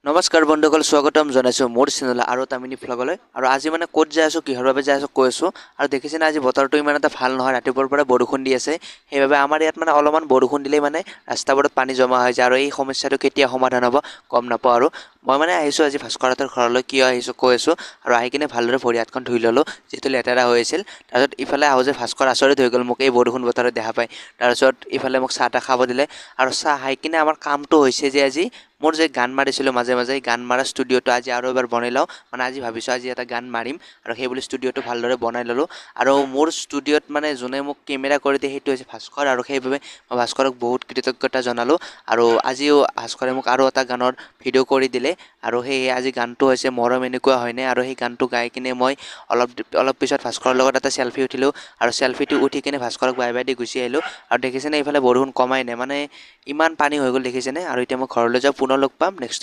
নমস্কাৰ বন্ধুসকল, স্বাগতম জনাইছোঁ মোৰ চেনেল আৰু এটা মিনি ভ্লগলৈ। আৰু আজি মানে ক'ত যাই আছোঁ, কিহৰ বাবে যাই আছোঁ কৈ আছোঁ। আৰু দেখিছেনে আজি বতৰটো ইমান এটা ভাল নহয়, ৰাতিপুৱাৰ পৰা বৰষুণ দি আছে। সেইবাবে আমাৰ ইয়াত মানে অলপমান বৰষুণ দিলেই মানে ৰাস্তাবোৰত পানী জমা হৈ যায়, আৰু এই সমস্যাটো কেতিয়া সমাধান হ'ব গম নাপাওঁ। আৰু মই মানে আহিছোঁ আজি ভাস্কৰহঁতৰ ঘৰলৈ, কিয় আহিছোঁ কৈ আছোঁ। আৰু আহি কিনে ভালদৰে ভৰি হাতখন ধুই ল'লোঁ, যিহেতু লেতেৰা হৈ আছিল। তাৰপিছত ইফালে আহোঁ যে ভাস্কৰ আচৰিত হৈ গ'ল মোক এই বৰষুণ বতৰত দেখা পায়। তাৰপিছত ইফালে মোক চাহ তাহ খাব দিলে, আৰু চাহ খাই কিনে আমাৰ কামটো হৈছে যে আজি মোৰ যে গান মাৰিছিলোঁ মাজে মাজে, গান মাৰা ষ্টুডিঅ'টো আজি আৰু এবাৰ বনাই লওঁ। মানে আজি ভাবিছোঁ আজি এটা গান মাৰিম, আৰু সেই বুলি ষ্টুডিঅ'টো ভালদৰে বনাই ল'লোঁ। আৰু মোৰ ষ্টুডিঅ'ত মানে যোনে মোক কেমেৰা কৰি দিয়ে সেইটো হৈছে ভাস্কৰ, আৰু সেইবাবে মই ভাস্কৰক বহুত কৃতজ্ঞতা জনালোঁ। আৰু আজিও ভাস্কৰে মোক আৰু এটা গানৰ ভিডিঅ' কৰি দিলে, আৰু সেয়ে আজি গানটো হৈছে মৰম এনেকুৱা হয়নে। আৰু সেই গানটো গাই কিনে মই অলপ পিছত ভাস্কৰৰ লগত এটা চেলফি উঠিলোঁ, আৰু চেলফিটো উঠি কিনে ভাস্কৰক বাই বাই দি গুচি আহিলোঁ। আৰু দেখিছেনে এইফালে বৰষুণ কমাই নাই, মানে ইমান পানী হৈ গ'ল দেখিছেনে। আৰু এতিয়া মই ঘৰলৈ যাওঁ, পুনৰ লগ পাম নেক্সট